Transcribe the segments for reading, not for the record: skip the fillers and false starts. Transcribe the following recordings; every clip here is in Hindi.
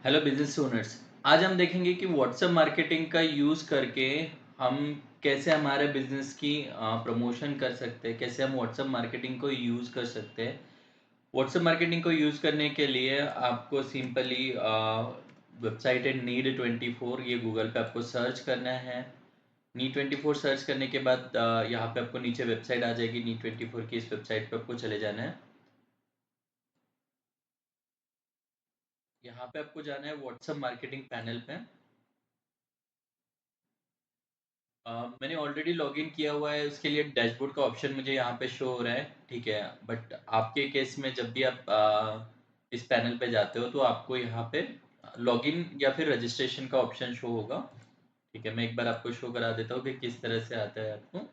Hello business owners. आज हम देखेंगे कि व्हाट्सएप मार्केटिंग का यूज़ करके हम कैसे हमारे बिजनेस की प्रमोशन कर सकते हैं, कैसे हम व्हाट्सएप मार्केटिंग को यूज़ कर सकते हैं। व्हाट्सएप मार्केटिंग को यूज़ करने के लिए आपको सिंपली वेबसाइट है नीड24, ये गूगल पे आपको सर्च करना है। नीड24 सर्च करने के बाद यहाँ पे आपको नीचे वेबसाइट आ जाएगी। नीड24 की इस वेबसाइट पे आपको चले जाना है। यहाँ पे आपको जाना है व्हाट्सएप मार्केटिंग पैनल पे। मैंने ऑलरेडी लॉगिन किया हुआ है, उसके लिए डैशबोर्ड का ऑप्शन मुझे यहाँ पे शो हो रहा है, ठीक है। बट आपके केस में जब भी आप इस पैनल पे जाते हो तो आपको यहाँ पे लॉगिन या फिर रजिस्ट्रेशन का ऑप्शन शो होगा, ठीक है। मैं एक बार आपको शो करा देता हूँ कि किस तरह से आता है आपको।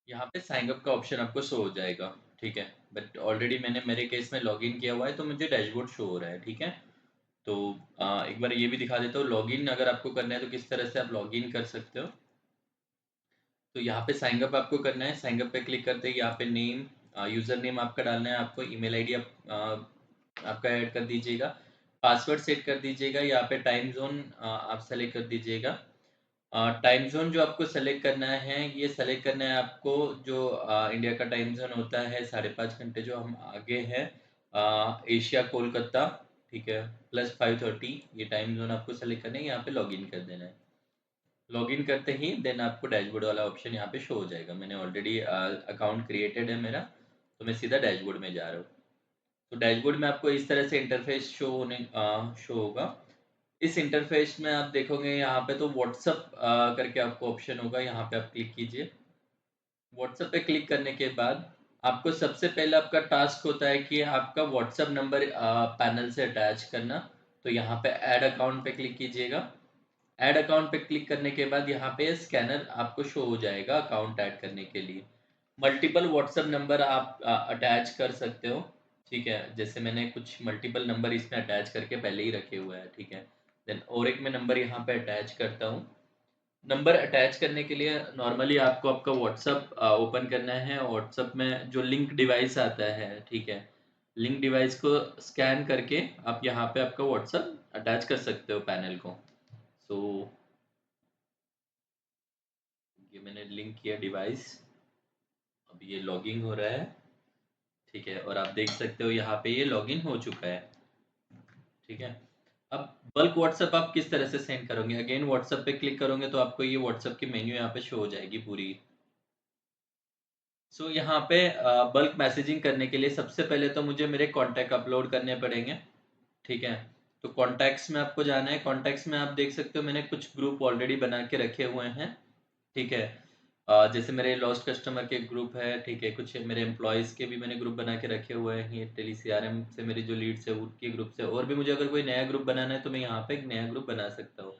यहाँ पे साइन अप का ऑप्शन आपको शो हो जाएगा, ठीक है। बट ऑलरेडी मैंने मेरे केस में लॉगिन किया हुआ है तो मुझे डैशबोर्ड शो हो रहा है, ठीक है। तो एक बार ये भी दिखा देता हूँ, लॉगिन अगर आपको करना है तो किस तरह से आप लॉगिन कर सकते हो। तो यहाँ पे साइन अप आपको करना है। साइन अप पे क्लिक करते ही यहाँ पे नेम, यूज़र नेम आपका डालना है, आपको ईमेल आईडी आपका ऐड कर दीजिएगा, पासवर्ड सेट कर दीजिएगा। यहाँ पे टाइम जोन आप सेलेक्ट कर दीजिएगा। टाइम जोन जो आपको सेलेक्ट करना है, ये सेलेक्ट करना है आपको जो इंडिया का टाइम जोन होता है 5.5 घंटे जो हम आगे हैं, एशिया कोलकाता, ठीक है, +5:30, ये टाइम जोन आपको सेलेक्ट करना है। यहाँ पे लॉगिन कर देना है। लॉगिन करते ही देन आपको डैशबोर्ड वाला ऑप्शन यहाँ पे शो हो जाएगा। मैंने ऑलरेडी अकाउंट क्रिएटेड है मेरा, तो मैं सीधा डैशबोर्ड में जा रहा हूँ। तो डैशबोर्ड में आपको इस तरह से इंटरफेस शो होगा। इस इंटरफेस में आप देखोगे यहाँ पे तो व्हाट्सअप करके आपको ऑप्शन होगा, यहाँ पे आप क्लिक कीजिए। व्हाट्सएप पे क्लिक करने के बाद आपको सबसे पहले आपका टास्क होता है कि आपका व्हाट्सएप नंबर पैनल से अटैच करना। तो यहाँ पे ऐड अकाउंट पे क्लिक कीजिएगा। ऐड अकाउंट पे क्लिक करने के बाद यहाँ पे स्कैनर आपको शो हो जाएगा अकाउंट ऐड करने के लिए। मल्टीपल व्हाट्सएप नंबर आप अटैच कर सकते हो, ठीक है। जैसे मैंने कुछ मल्टीपल नंबर इसमें अटैच करके पहले ही रखे हुए हैं, ठीक है। देन और एक मैं नंबर यहाँ पे अटैच करता हूँ। नंबर अटैच करने के लिए नॉर्मली आपको आपका व्हाट्सअप ओपन करना है। व्हाट्सअप में जो लिंक डिवाइस आता है, ठीक है, लिंक डिवाइस को स्कैन करके आप यहाँ पे आपका व्हाट्सअप अटैच कर सकते हो पैनल को। सो ये मैंने लिंक किया डिवाइस, अब ये लॉगिन हो रहा है, ठीक है। और आप देख सकते हो यहाँ पे ये लॉगिन हो चुका है, ठीक है। अब बल्क व्हाट्सएप आप किस तरह से सेंड करोगे, अगेन व्हाट्सएप पे क्लिक करोगे तो आपको ये व्हाट्सएप की मेन्यू यहाँ पे शो हो जाएगी पूरी। सो यहाँ पे बल्क मैसेजिंग करने के लिए सबसे पहले तो मुझे मेरे कॉन्टैक्ट अपलोड करने पड़ेंगे, ठीक है। तो कॉन्टैक्ट्स में आपको जाना है। कॉन्टैक्ट्स में आप देख सकते हो मैंने कुछ ग्रुप ऑलरेडी बना के रखे हुए हैं, ठीक है। जैसे मेरे लॉस्ट कस्टमर के ग्रुप है, ठीक है। कुछ मेरे एम्प्लॉयज़ के भी मैंने ग्रुप बना के रखे हुए हैं। ये टेली सीआरएम से मेरी जो लीड्स है उनके ग्रुप से, और भी मुझे अगर कोई नया ग्रुप बनाना है तो मैं यहाँ पे एक नया ग्रुप बना सकता हूँ,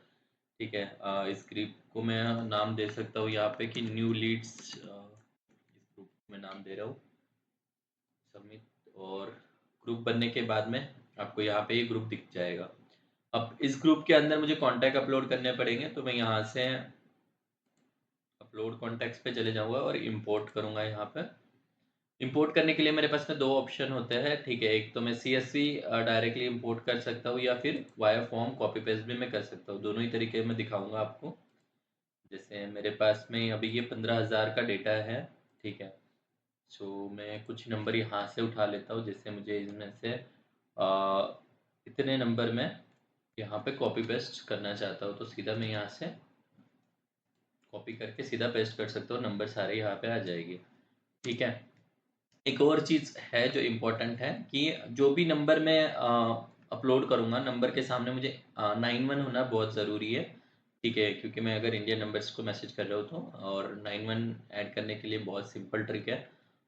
ठीक है। इस ग्रुप को मैं नाम दे सकता हूँ यहाँ पे कि न्यू लीड्स, इस ग्रुप में नाम दे रहा हूँ सबमिट। और ग्रुप बनने के बाद में आपको यहाँ पे ये ग्रुप दिख जाएगा। अब इस ग्रुप के अंदर मुझे कॉन्टैक्ट अपलोड करने पड़ेंगे, तो मैं यहाँ से अपलोड कॉन्टैक्ट्स पे चले जाऊँगा और इंपोर्ट करूँगा। यहाँ पे इंपोर्ट करने के लिए मेरे पास में दो ऑप्शन होते हैं, ठीक है। एक तो मैं सीएसवी डायरेक्टली इंपोर्ट कर सकता हूँ, या फिर वाया फॉर्म कॉपी पेस्ट भी मैं कर सकता हूँ। दोनों ही तरीके मैं दिखाऊंगा आपको। जैसे मेरे पास में अभी ये 15,000 का डेटा है, ठीक है। सो मैं कुछ नंबर यहाँ से उठा लेता हूँ, जैसे मुझे इनमें से इतने नंबर में यहाँ पे कॉपी पेस्ट करना चाहता हूँ, तो सीधा मैं यहाँ से कॉपी करके सीधा पेस्ट कर सकता हूँ, नंबर सारे यहाँ पे आ जाएंगे, ठीक है। एक और चीज़ है जो इम्पोर्टेंट है कि जो भी नंबर मैं अपलोड करूँगा, नंबर के सामने मुझे 91 होना बहुत ज़रूरी है, ठीक है। क्योंकि मैं अगर इंडियन नंबर्स को मैसेज कर रहा हूँ तो, और 91 ऐड करने के लिए बहुत सिंपल ट्रिक है।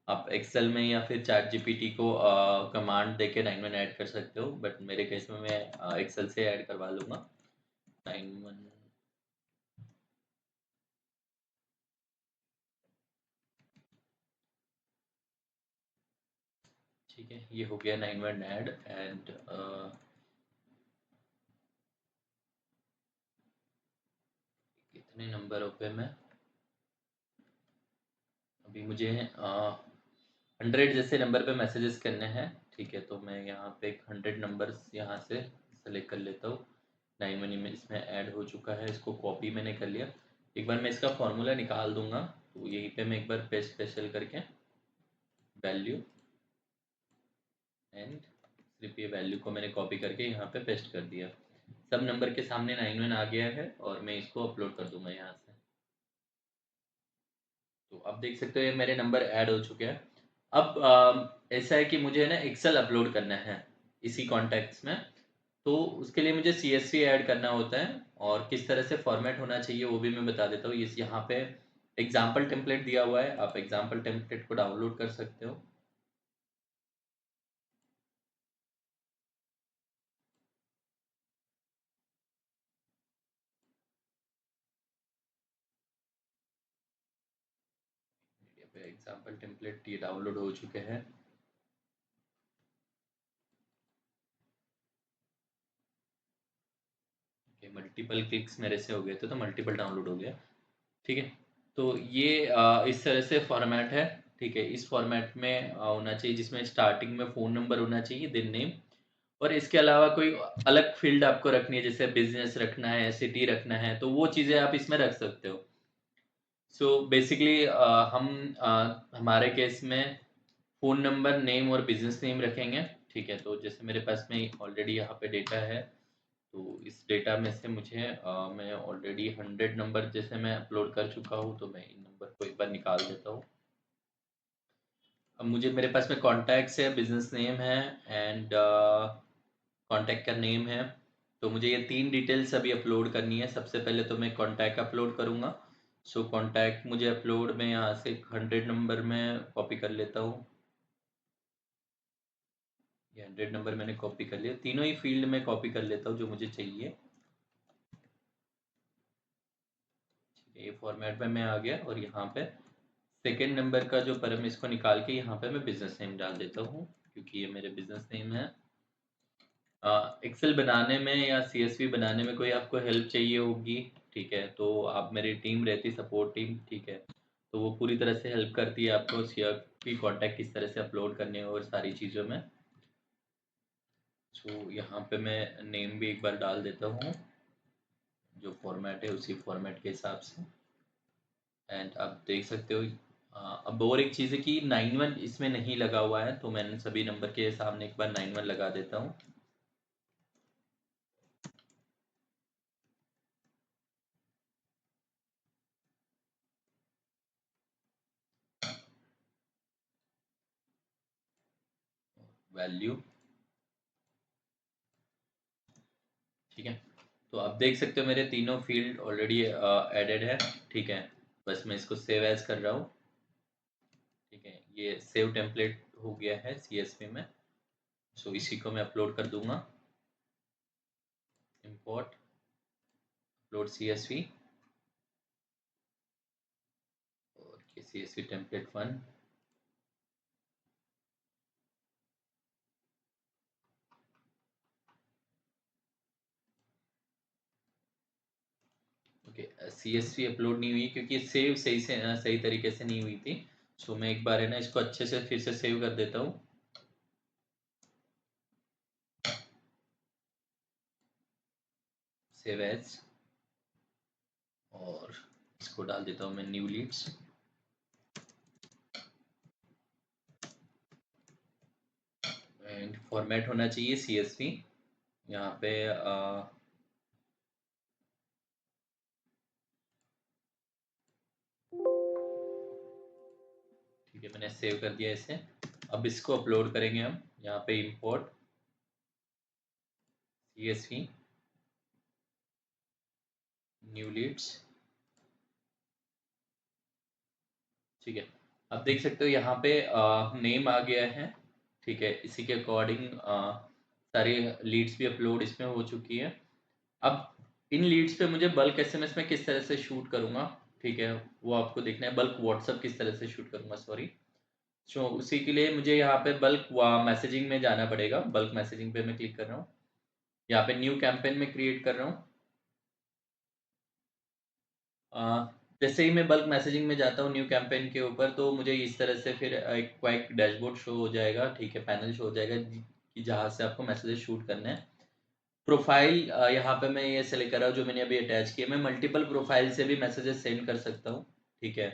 आप एक्सेल में या फिर चैट जीपीटी को कमांड देके 91 ऐड कर सकते हो, बट मेरे केस में मैं एक्सेल से ऐड करवा लूँगा 91। ठीक है, ये हो गया 91 ऐड। एंड कितने नंबरों पे मैं अभी मुझे 100 जैसे नंबर पे मैसेजेस करने हैं, ठीक है। तो मैं यहाँ पे 100 नंबर्स यहाँ से सेलेक्ट कर लेता हूँ। 9 मनी में इसमें ऐड हो चुका है, इसको कॉपी मैंने कर लिया। एक बार मैं इसका फॉर्मूला निकाल दूंगा, तो यहीं पे मैं एक बार पेस्ट स्पेशल करके वैल्यू एंड सिर्फ ये वैल्यू को मैंने कॉपी करके यहाँ पे पेस्ट कर दिया। सब नंबर के सामने 9 आ गया है और मैं इसको अपलोड कर दूंगा यहाँ से। तो अब देख सकते हो ये मेरे नंबर ऐड हो चुके हैं। अब ऐसा है कि मुझे ना एक्सेल अपलोड करना है इसी कॉन्टैक्ट्स में। तो उसके लिए मुझे CSV ऐड करना होता है, और किस तरह से फॉर्मेट होना चाहिए वो भी मैं बता देता हूँ। इस यहाँ पे एग्जाम्पल टेम्पलेट दिया हुआ है, आप एग्जाम्पल टेम्पलेट को डाउनलोड कर सकते हो। एग्जाम्पल टेम्पलेट ये डाउनलोड हो चुके हैं। मल्टीपल क्लिक्स मेरे से हो गए थे, तो मल्टीपल डाउनलोड हो गया, ठीक है। तो ये इस तरह से फॉर्मेट है, ठीक है। इस फॉर्मेट में होना चाहिए जिसमें स्टार्टिंग में फ़ोन नंबर होना चाहिए, देन नेम, और इसके अलावा कोई अलग फील्ड आपको रखनी है, जैसे बिजनेस रखना है, सिटी रखना है, तो वो चीज़ें आप इसमें रख सकते हो। सो बेसिकली हम हमारे केस में फ़ोन नंबर, नेम और बिजनेस नेम रखेंगे, ठीक है। तो जैसे मेरे पास में ऑलरेडी यहाँ पे डेटा है, तो इस डेटा में से मुझे मैं ऑलरेडी 100 नंबर जैसे मैं अपलोड कर चुका हूँ, तो मैं इन नंबर को एक बार निकाल देता हूँ। अब मुझे मेरे पास में कॉन्टैक्ट्स है, बिजनेस नेम है एंड कॉन्टैक्ट का नेम है। तो मुझे ये 3 डिटेल्स अभी अपलोड करनी है। सबसे पहले तो मैं कॉन्टैक्ट अपलोड करूँगा। सो कॉन्टैक्ट मुझे अपलोड में यहाँ से 100 नंबर में कॉपी कर लेता हूँ। ये 100 नंबर मैंने कॉपी कर लिया, तीनों ही फील्ड में कॉपी कर लेता हूँ जो मुझे चाहिए। ये फॉर्मेट में मैं आ गया, और यहाँ पे सेकेंड नंबर का जो परम इसको निकाल के यहाँ पे मैं बिजनेस नेम डाल देता हूँ, क्योंकि ये मेरे बिजनेस नेम है। एक्सेल बनाने में या CSV बनाने में कोई आपको हेल्प चाहिए होगी, ठीक है, तो आप मेरी टीम रहती, सपोर्ट टीम, ठीक है। तो वो पूरी तरह से हेल्प करती है आपको CSV कॉन्टैक्ट किस तरह से अपलोड करने और सारी चीज़ों में। सो यहाँ पे मैं नेम भी एक बार डाल देता हूँ, जो फॉर्मेट है उसी फॉर्मेट के हिसाब से। एंड आप देख सकते हो अब और एक चीज़ है कि 91 इसमें नहीं लगा हुआ है, तो मैंने सभी नंबर के सामने एक बार 91 लगा देता हूँ। वैल्यू, ठीक है। तो आप देख सकते हो मेरे तीनों फील्ड ऑलरेडी एडेड है, ठीक है। बस मैं इसको सेव एज कर रहा हूँ, ठीक है। ये सेव टेम्पलेट हो गया है CSV में। सो इसी को मैं अपलोड कर दूंगा, इंपोर्ट अपलोड CSV, और ये CSV template 1। Okay, CSV upload नहीं हुई क्योंकि सेव सही तरीके से नहीं हुई थी। सो मैं एक बार है ना इसको अच्छे से फिर से सेव कर देता हूँ। सेव एज, और इसको डाल देता हूँ मैं न्यू लीड्स। एंड फॉर्मेट होना चाहिए CSV। यहाँ पे ठीक है, मैंने सेव कर दिया इसे। अब इसको अपलोड करेंगे हम, यहाँ पे इंपोर्ट CSV न्यू लीड्स, ठीक है। अब देख सकते हो यहाँ पे नेम आ गया है, ठीक है। इसी के अकॉर्डिंग सारी लीड्स भी अपलोड इसमें हो चुकी है। अब इन लीड्स पे मुझे बल्क SMS में किस तरह से शूट करूँगा, ठीक है, वो आपको देखना है। बल्क व्हाट्सअप किस तरह से शूट करूँगा, सॉरी। सो उसी के लिए मुझे यहाँ पे बल्क मैसेजिंग में जाना पड़ेगा। बल्क मैसेजिंग पे मैं क्लिक कर रहा हूँ, यहाँ पे न्यू कैंपेन में क्रिएट कर रहा हूँ। जैसे ही मैं बल्क मैसेजिंग में जाता हूँ न्यू कैंपेन के ऊपर, तो मुझे इस तरह से फिर एक क्विक डैशबोर्ड शो हो जाएगा, ठीक है, पैनल शो हो जाएगा कि जहाँ से आपको मैसेजेस शूट करने हैं। प्रोफाइल यहाँ पे मैं ये सेलेक्ट कर रहा हूँ जो मैंने अभी अटैच किया। मैं मल्टीपल प्रोफाइल से भी मैसेजेस सेंड कर सकता हूँ, ठीक है।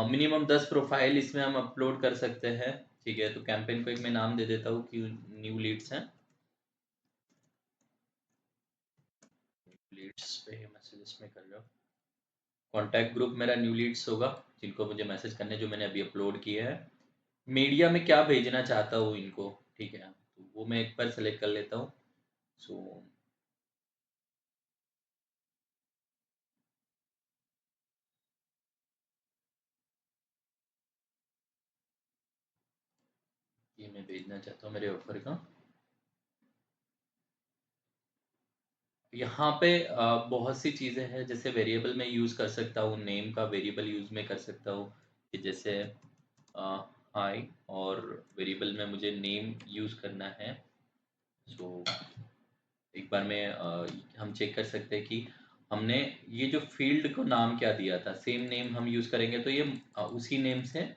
मिनिमम 10 प्रोफाइल इसमें हम अपलोड कर सकते हैं, ठीक है। तो कैंपेन को एक मैं नाम दे देता हूँ कि न्यू लीड्स हैं, लीड्स पे मैसेजेस में कर रहा हूँ। कॉन्टैक्ट ग्रुप मेरा न्यू लीड्स होगा, जिनको मुझे मैसेज करने, जो मैंने अभी अपलोड किए हैं। मीडिया में क्या भेजना चाहता हूँ इनको, ठीक है, तो वो मैं एक बार सेलेक्ट कर लेता हूँ। सो ये मैं भेजना चाहता हूँ मेरे ऑफर का। यहाँ पे बहुत सी चीज़ें हैं, जैसे वेरिएबल में यूज़ कर सकता हूँ, नेम का वेरिएबल यूज़ में कर सकता हूँ, कि जैसे हाई, और वेरिएबल में मुझे नेम यूज़ करना है। सो एक बार मैं हम चेक कर सकते हैं कि हमने ये जो फील्ड को नाम क्या दिया था, सेम नेम हम यूज़ करेंगे तो ये उसी नेम से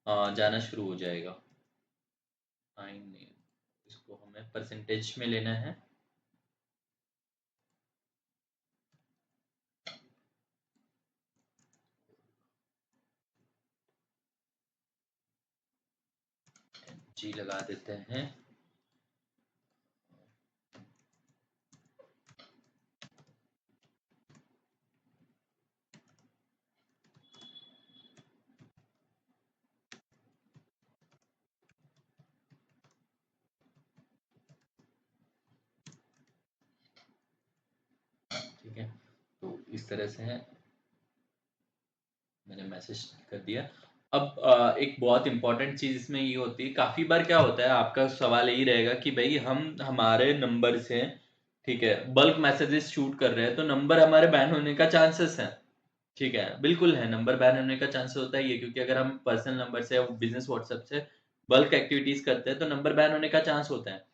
जाना शुरू हो जाएगा। फाइन नेम, इसको हमें परसेंटेज में लेना है। जी लगा देते हैं। ठीक है, तो इस तरह से है, मैंने मैसेज कर दिया। अब एक बहुत इंपॉर्टेंट चीज़ इसमें ये होती है, काफ़ी बार क्या होता है, आपका सवाल यही रहेगा कि भाई हम हमारे नंबर से, ठीक है, बल्क मैसेजेस शूट कर रहे हैं, तो नंबर हमारे बैन होने का चांसेस है, ठीक है, बिल्कुल है, नंबर बैन होने का चांस होता ही है, क्योंकि अगर हम पर्सनल नंबर से या बिजनेस व्हाट्सएप से बल्क एक्टिविटीज करते हैं तो नंबर बैन होने का चांस होता है।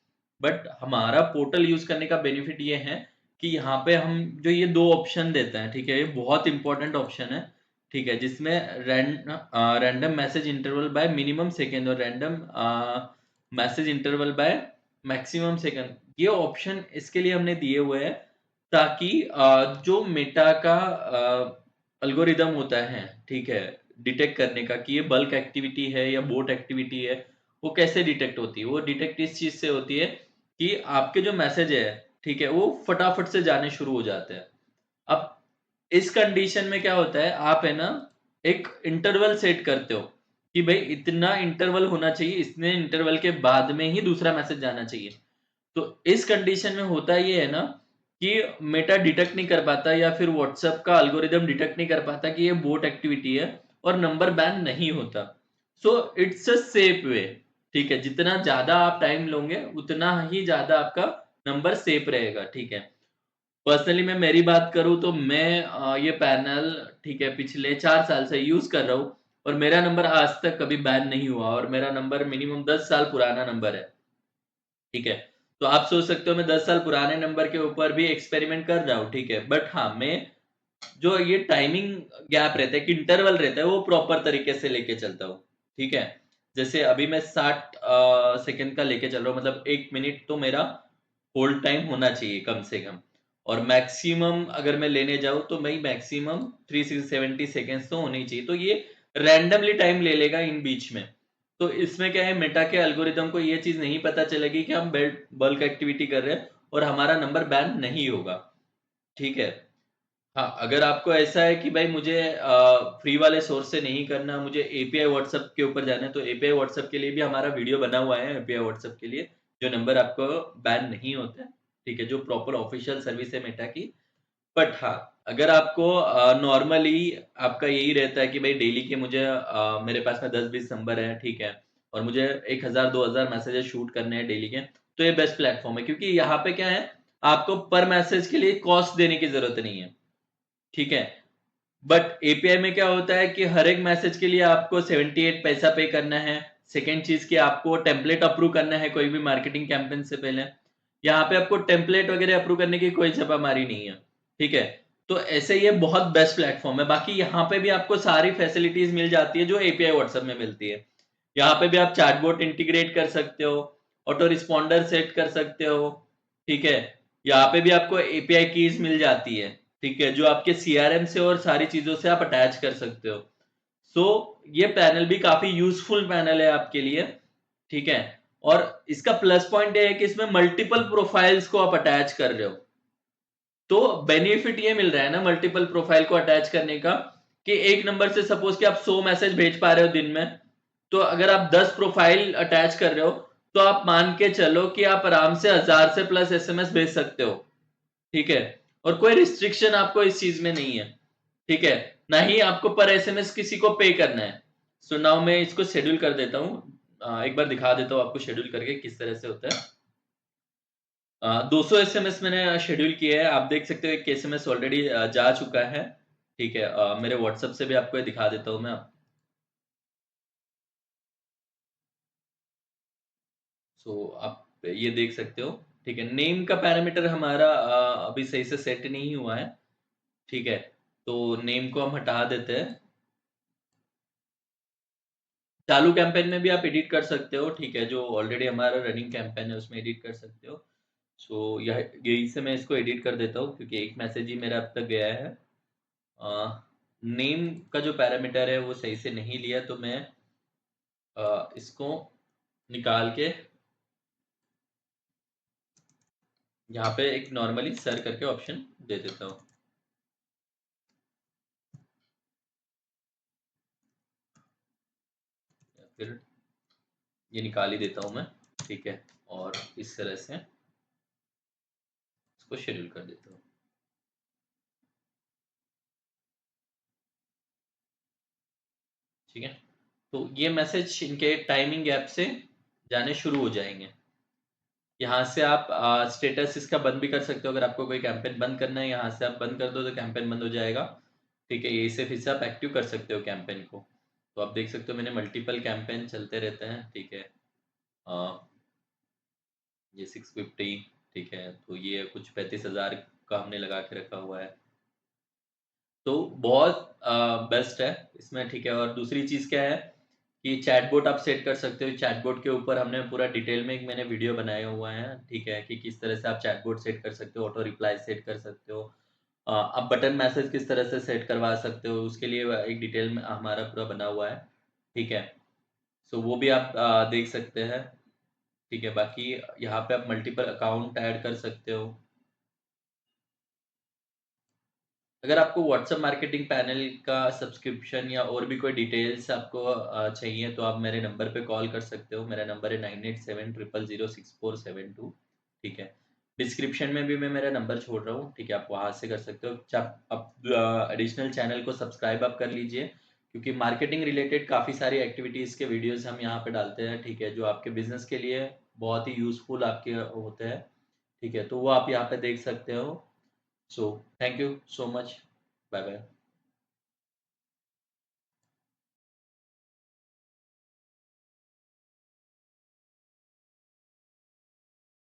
बट हमारा पोर्टल यूज करने का बेनिफिट ये है कि यहाँ पे हम जो ये दो ऑप्शन देते हैं, ठीक है, ये बहुत इंपॉर्टेंट ऑप्शन है, ठीक है, जिसमें random message interval by minimum second और random message interval by maximum second, ये ऑप्शन इसके लिए हमने दिए हुए हैं ताकि जो मेटा का एल्गोरिदम होता है, ठीक है, डिटेक्ट करने का कि ये बल्क एक्टिविटी है या बोट एक्टिविटी है, वो कैसे डिटेक्ट होती है? वो डिटेक्ट इस चीज़ से होती है कि आपके जो मैसेज है, ठीक है, वो फटाफट से जाने शुरू हो जाते हैं। अब इस कंडीशन में क्या होता है, आप है ना एक इंटरवल सेट करते हो कि भाई इतना इंटरवल होना चाहिए, इतने इंटरवल के बाद में ही दूसरा मैसेज जाना चाहिए। तो इस कंडीशन में होता ये है ना कि मेटा डिटेक्ट नहीं कर पाता या फिर व्हाट्सएप का एल्गोरिदम डिटेक्ट नहीं कर पाता कि ये बोट एक्टिविटी है और नंबर बैन नहीं होता। So it's a safe way, ठीक है, जितना ज्यादा आप टाइम लोगे उतना ही ज्यादा आपका नंबर सेफ रहेगा, ठीक है। पर्सनली मैं मेरी बात करूँ तो मैं ये पैनल, ठीक है, पिछले 4 साल से यूज कर रहा हूँ और मेरा नंबर आज तक कभी बैन नहीं हुआ और मेरा नंबर मिनिमम 10 साल पुराना नंबर है, ठीक है। तो आप सोच सकते हो मैं 10 साल पुराने नंबर के ऊपर भी एक्सपेरिमेंट कर रहा हूँ, ठीक है। बट हाँ, मैं जो ये टाइमिंग गैप रहता है, कि इंटरवल रहता है, वो प्रॉपर तरीके से लेके चलता हूँ, ठीक है। जैसे अभी मैं 60 सेकंड का लेके चल रहा हूँ, मतलब 1 मिनट तो मेरा होल्ड टाइम होना चाहिए कम से कम, और मैक्सिमम अगर मैं लेने जाऊँ तो मैं मैक्सिमम 370 सेकेंड्स तो होने ही चाहिए। तो ये रैंडमली टाइम ले लेगा इन बीच में। तो इसमें क्या है, मेटा के एल्गोरिदम को ये चीज़ नहीं पता चलेगी कि हम बल्क एक्टिविटी कर रहे हैं और हमारा नंबर बैन नहीं होगा, ठीक है। हाँ, अगर आपको ऐसा है कि भाई मुझे फ्री वाले सोर्स से नहीं करना, मुझे एपीआई व्हाट्सएप के ऊपर जाना है, तो एपीआई व्हाट्सएप के लिए भी हमारा वीडियो बना हुआ है, एपीआई व्हाट्सएप के लिए, जो नंबर आपको बैन नहीं होते हैं, ठीक है, जो प्रॉपर ऑफिशियल सर्विस है मेटा की। बट हाँ, अगर आपको नॉर्मली आपका यही रहता है कि भाई डेली के मुझे मेरे पास में 10-20 नंबर है, ठीक है, और मुझे 1000-2000 मैसेजेस शूट करने हैं डेली के, तो ये बेस्ट प्लेटफॉर्म है, क्योंकि यहाँ पे क्या है, आपको पर मैसेज के लिए कॉस्ट देने की जरूरत नहीं है, ठीक है। बट एपीआई में क्या होता है कि हर एक मैसेज के लिए आपको 78 पैसा पे करना है। सेकेंड चीज की आपको टेम्पलेट अप्रूव करना है कोई भी मार्केटिंग कैंपेन से पहले। यहाँ पे आपको टेम्पलेट वगैरह अप्रूव करने की कोई छापामारी नहीं है, ठीक है। तो ऐसे ये बहुत बेस्ट प्लेटफॉर्म है। बाकी यहाँ पे भी आपको सारी फैसिलिटीज मिल जाती है जो एपीआई व्हाट्सएप में मिलती है। यहाँ पे भी आप चैटबॉट इंटीग्रेट कर सकते हो, ऑटो रिस्पॉन्डर सेट कर सकते हो, ठीक है। यहाँ पे भी आपको एपीआई कीज मिल जाती है, ठीक है, जो आपके सीआरएम से और सारी चीजों से आप अटैच कर सकते हो। सो ये पैनल भी काफी यूजफुल पैनल है आपके लिए, ठीक है। और इसका प्लस पॉइंट ये है कि इसमें मल्टीपल प्रोफाइल्स को आप अटैच कर रहे हो। तो बेनिफिट ये मिल रहा है ना मल्टीपल प्रोफाइल को अटैच करने का, कि एक नंबर से सपोज कि आप 100 मैसेज भेज पा रहे हो दिन में, तो अगर आप 10 प्रोफाइल अटैच कर रहे हो तो आप मान के चलो कि आप आराम से 1000 से प्लस एसएमएस भेज सकते हो, ठीक है। और कोई रिस्ट्रिक्शन आपको इस चीज में नहीं है, ठीक है। ना ही आपको पर एसएमएस किसी को पे करना है। सो नाउ मैं इसको शेड्यूल कर देता हूँ, एक बार दिखा देता हूँ आपको शेड्यूल करके किस तरह से होता है। 200 एसएमएस मैंने शेड्यूल किया है, आप देख सकते हो एक एसएमएस ऑलरेडी जा चुका है, ठीक है। मेरे व्हाट्सएप से भी आपको ये दिखा देता हूँ मैं। सो आप ये देख सकते हो, ठीक है। नेम का पैरामीटर हमारा अभी सही से सेट नहीं हुआ है, ठीक है। तो नेम को हम हटा देते हैं। चालू कैंपेन में भी आप एडिट कर सकते हो, ठीक है, जो ऑलरेडी हमारा रनिंग कैंपेन है उसमें एडिट कर सकते हो। सो यह यही से मैं इसको एडिट कर देता हूँ क्योंकि एक मैसेज ही मेरा अब तक गया है। नेम का जो पैरामीटर है वो सही से नहीं लिया, तो मैं इसको निकाल के यहाँ पे एक नॉर्मली सर करके ऑप्शन दे देता हूँ। या फिर ये निकाल ही देता हूँ मैं, ठीक है। और इस तरह से इसको शेड्यूल कर देता हूँ, ठीक है। तो ये मैसेज इनके टाइमिंग गैप से जाने शुरू हो जाएंगे। यहाँ से आप स्टेटस इसका बंद भी कर सकते हो, अगर आपको कोई कैंपेन बंद करना है यहाँ से आप बंद कर दो तो कैंपेन बंद हो जाएगा, ठीक है। यही से फिर से आप एक्टिव कर सकते हो कैंपेन को। तो आप देख सकते हो मैंने मल्टीपल कैंपेन चलते रहते हैं, ठीक है। अ, ये 650, ठीक है। तो ये कुछ 35,000 का हमने लगा के रखा हुआ है, तो बहुत बेस्ट है इसमें, ठीक है। और दूसरी चीज़ क्या है कि चैटबॉट आप सेट कर सकते हो। चैटबॉट के ऊपर हमने पूरा डिटेल में एक मैंने वीडियो बनाया हुआ है, ठीक है, कि किस तरह से आप चैटबॉट सेट कर सकते हो, ऑटो रिप्लाई सेट कर सकते हो, आप बटन मैसेज किस तरह से सेट करवा सकते हो, उसके लिए एक डिटेल में हमारा पूरा बना हुआ है, ठीक है। सो वो भी आप देख सकते हैं, ठीक है। बाकी यहाँ पे आप मल्टीपल अकाउंट ऐड कर सकते हो। अगर आपको व्हाट्सएप मार्केटिंग पैनल का सब्सक्रिप्शन या और भी कोई डिटेल्स आपको चाहिए तो आप मेरे नंबर पे कॉल कर सकते हो। मेरा नंबर है 9870006472, ठीक है। डिस्क्रिप्शन में भी मैं मेरा नंबर छोड़ रहा हूँ, ठीक है, आप वहाँ से कर सकते हो। आप एडिशनल चैनल को सब्सक्राइब आप कर लीजिए, क्योंकि मार्केटिंग रिलेटेड काफ़ी सारी एक्टिविटीज़ के वीडियोज़ हम यहाँ पे डालते हैं, ठीक है, जो आपके बिजनेस के लिए बहुत ही यूज़फुल आपके होते हैं, ठीक है। तो वो आप यहाँ पे देख सकते हो। So thank you so much. Bye bye.